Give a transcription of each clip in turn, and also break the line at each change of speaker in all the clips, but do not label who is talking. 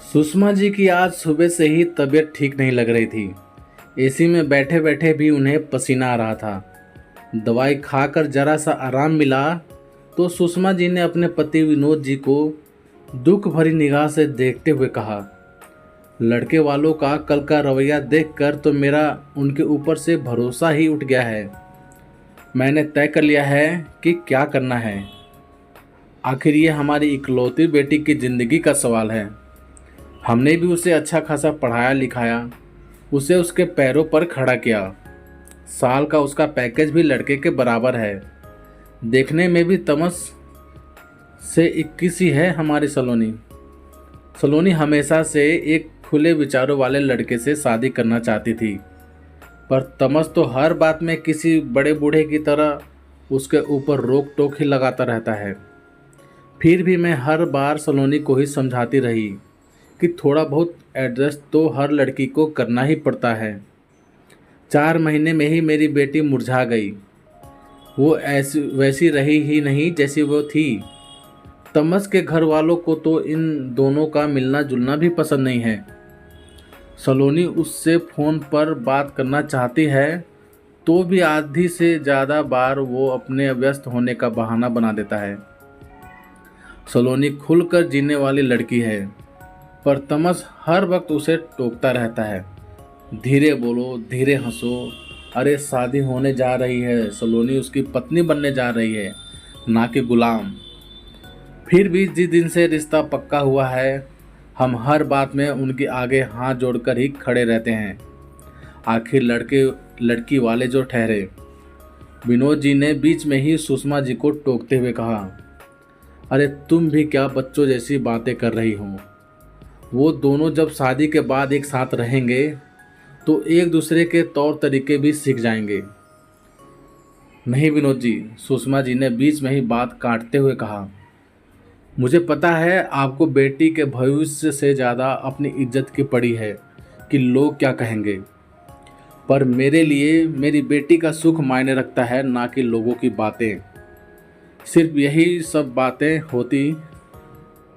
सुषमा जी की आज सुबह से ही तबीयत ठीक नहीं लग रही थी। एसी में बैठे बैठे भी उन्हें पसीना आ रहा था। दवाई खाकर जरा सा आराम मिला तो सुषमा जी ने अपने पति विनोद जी को दुख भरी निगाह से देखते हुए कहा, लड़के वालों का कल का रवैया देखकर तो मेरा उनके ऊपर से भरोसा ही उठ गया है। मैंने तय कर लिया है कि क्या करना है। आखिर ये हमारी इकलौती बेटी की ज़िंदगी का सवाल है। हमने भी उसे अच्छा खासा पढ़ाया लिखाया, उसे उसके पैरों पर खड़ा किया। साल का उसका पैकेज भी लड़के के बराबर है। देखने में भी तमस से 21 ही है हमारी सलोनी। सलोनी हमेशा से एक खुले विचारों वाले लड़के से शादी करना चाहती थी, पर तमस तो हर बात में किसी बड़े बूढ़े की तरह उसके ऊपर रोक टोक ही लगाता रहता है। फिर भी मैं हर बार सलोनी को ही समझाती रही कि थोड़ा बहुत एडजस्ट तो हर लड़की को करना ही पड़ता है। 4 महीने में ही मेरी बेटी मुरझा गई। वो ऐसी वैसी रही ही नहीं जैसी वो थी। तमस के घर वालों को तो इन दोनों का मिलना जुलना भी पसंद नहीं है। सलोनी उससे फ़ोन पर बात करना चाहती है तो भी आधी से ज़्यादा बार वो अपने व्यस्त होने का बहाना बना देता है। सलोनी खुलकर जीने वाली लड़की है, पर तमस हर वक्त उसे टोकता रहता है। धीरे बोलो, धीरे हंसो। अरे शादी होने जा रही है, सलोनी उसकी पत्नी बनने जा रही है, ना कि गुलाम। फिर भी जिस दिन से रिश्ता पक्का हुआ है, हम हर बात में उनके आगे हाथ जोड़कर ही खड़े रहते हैं। आखिर लड़की वाले जो ठहरे। विनोद जी ने बीच में ही सुषमा जी को टोकते हुए कहा, अरे तुम भी क्या बच्चों जैसी बातें कर रही हो। वो दोनों जब शादी के बाद एक साथ रहेंगे तो एक दूसरे के तौर तरीके भी सीख जाएंगे। नहीं विनोद जी, सुषमा जी ने बीच में ही बात काटते हुए कहा, मुझे पता है आपको बेटी के भविष्य से ज़्यादा अपनी इज्जत की पड़ी है कि लोग क्या कहेंगे, पर मेरे लिए मेरी बेटी का सुख मायने रखता है, ना कि लोगों की बातें। सिर्फ यही सब बातें होती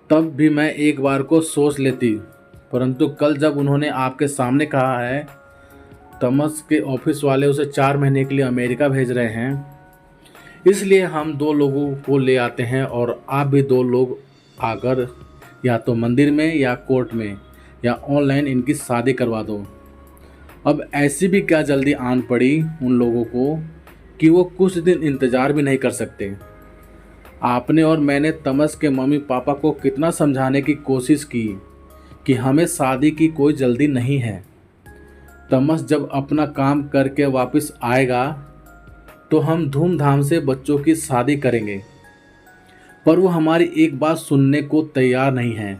तब भी मैं एक बार को सोच लेती, परंतु कल जब उन्होंने आपके सामने कहा है तमस के ऑफिस वाले उसे 4 महीने के लिए अमेरिका भेज रहे हैं, इसलिए हम 2 लोगों को ले आते हैं और आप भी 2 लोग आकर या तो मंदिर में या कोर्ट में या ऑनलाइन इनकी शादी करवा दो। अब ऐसी भी क्या जल्दी आन पड़ी उन लोगों को कि वो कुछ दिन इंतज़ार भी नहीं कर सकते। आपने और मैंने तमस के मम्मी पापा को कितना समझाने की कोशिश की कि हमें शादी की कोई जल्दी नहीं है। तमस जब अपना काम करके वापस आएगा तो हम धूमधाम से बच्चों की शादी करेंगे, पर वो हमारी एक बात सुनने को तैयार नहीं है।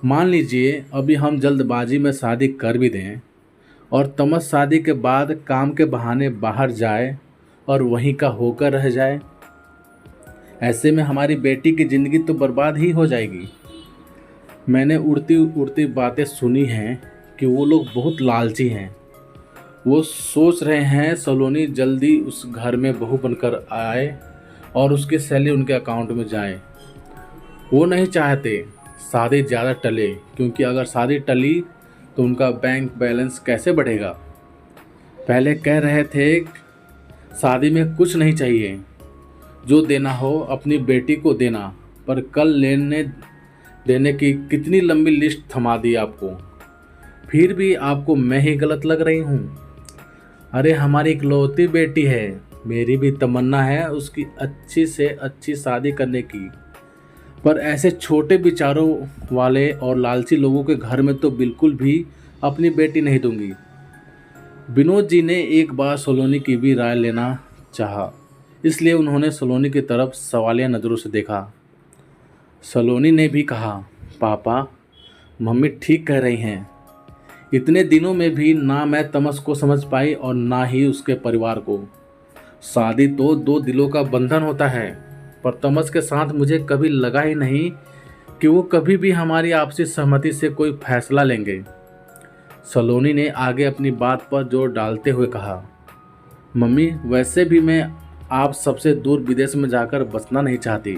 मान लीजिए अभी हम जल्दबाजी में शादी कर भी दें और तमस शादी के बाद काम के बहाने बाहर जाए और वहीं का होकर रह जाए। ऐसे में हमारी बेटी की ज़िंदगी तो बर्बाद ही हो जाएगी। मैंने उड़ती उड़ती बातें सुनी हैं कि वो लोग बहुत लालची हैं। वो सोच रहे हैं सलोनी जल्दी उस घर में बहू बनकर आए और उसकी सैलरी उनके अकाउंट में जाए। वो नहीं चाहते शादी ज़्यादा टले, क्योंकि अगर शादी टली तो उनका बैंक बैलेंस कैसे बढ़ेगा। पहले कह रहे थे शादी में कुछ नहीं चाहिए, जो देना हो अपनी बेटी को देना, पर कल लेने देने की कितनी लंबी लिस्ट थमा दी आपको। फिर भी आपको मैं ही गलत लग रही हूँ। अरे हमारी इकलौती बेटी है, मेरी भी तमन्ना है उसकी अच्छी से अच्छी शादी करने की, पर ऐसे छोटे विचारों वाले और लालची लोगों के घर में तो बिल्कुल भी अपनी बेटी नहीं दूंगी। विनोद जी ने एक बार सलोनी की भी राय लेना चाहा, इसलिए उन्होंने सलोनी की तरफ सवालिया नज़रों से देखा। सलोनी ने भी कहा, पापा मम्मी ठीक कह रही हैं। इतने दिनों में भी ना मैं तमस को समझ पाई और ना ही उसके परिवार को। शादी तो 2 दिलों का बंधन होता है, पर तमस के साथ मुझे कभी लगा ही नहीं कि वो कभी भी हमारी आपसी सहमति से कोई फैसला लेंगे। सलोनी ने आगे अपनी बात पर जोर डालते हुए कहा, मम्मी वैसे भी मैं आप सबसे दूर विदेश में जाकर बसना नहीं चाहती।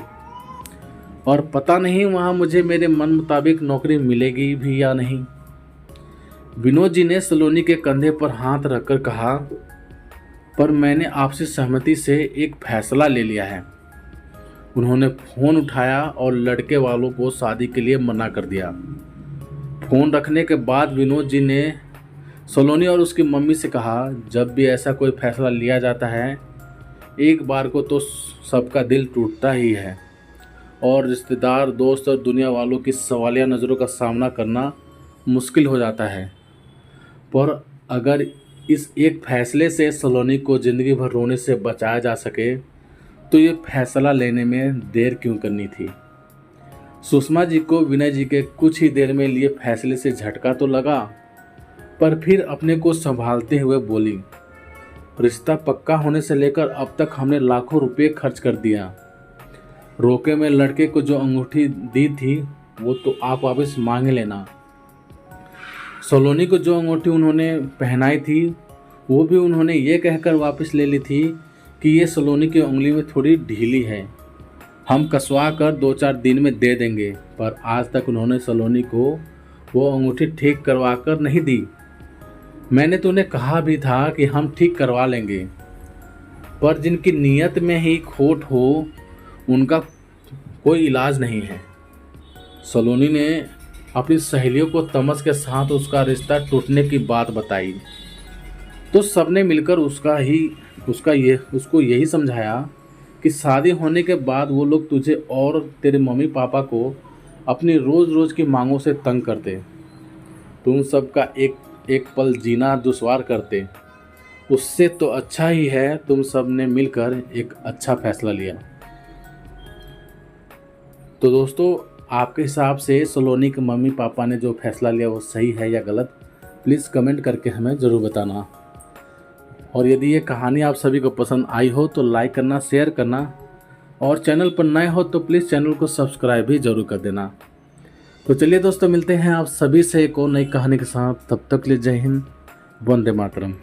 और पता नहीं वहाँ मुझे मेरे मन मुताबिक नौकरी मिलेगी भी या नहीं। विनोद जी ने सलोनी के कंधे पर हाथ रखकर कहा, पर मैंने आपसे सहमति से एक फैसला ले लिया है। उन्होंने फ़ोन उठाया और लड़के वालों को शादी के लिए मना कर दिया। फ़ोन रखने के बाद विनोद जी ने सलोनी और उसकी मम्मी से कहा, जब भी ऐसा कोई फैसला लिया जाता है एक बार को तो सबका दिल टूटता ही है और रिश्तेदार, दोस्त और दुनिया वालों की सवालिया नज़रों का सामना करना मुश्किल हो जाता है। पर अगर इस एक फैसले से सलोनी को ज़िंदगी भर रोने से बचाया जा सके तो ये फैसला लेने में देर क्यों करनी थी। सुषमा जी को विनय जी के कुछ ही देर में लिए फैसले से झटका तो लगा, पर फिर अपने को संभालते हुए बोली, रिश्ता पक्का होने से लेकर अब तक हमने लाखों रुपए खर्च कर दिया। रोके में लड़के को जो अंगूठी दी थी वो तो आप वापस मांग लेना। सलोनी को जो अंगूठी उन्होंने पहनाई थी वो भी उन्होंने ये कहकर वापस ले ली थी कि ये सलोनी की उंगली में थोड़ी ढीली है, हम कसवा कर 2-4 दिन में दे देंगे। पर आज तक उन्होंने सलोनी को वो अंगूठी ठीक करवा कर नहीं दी। मैंने तो उन्हें कहा भी था कि हम ठीक करवा लेंगे, पर जिनकी नीयत में ही खोट हो उनका कोई इलाज नहीं है। सलोनी ने अपनी सहेलियों को तमस के साथ उसका रिश्ता टूटने की बात बताई तो सबने मिलकर उसको यही समझाया कि शादी होने के बाद वो लोग तुझे और तेरे मम्मी पापा को अपनी रोज़ रोज़ की मांगों से तंग करते, तुम सबका एक पल जीना दुश्वार करते। उससे तो अच्छा ही है तुम सब ने मिलकर एक अच्छा फैसला लिया। तो दोस्तों, आपके हिसाब से सलोनी के मम्मी पापा ने जो फैसला लिया वो सही है या गलत, प्लीज़ कमेंट करके हमें ज़रूर बताना। और यदि ये कहानी आप सभी को पसंद आई हो तो लाइक करना, शेयर करना और चैनल पर नए हो तो प्लीज़ चैनल को सब्सक्राइब भी ज़रूर कर देना। तो चलिए दोस्तों, मिलते हैं आप सभी से एक और नई कहानी के साथ। तब तक के लिए जय हिंद, वंदे मातरम।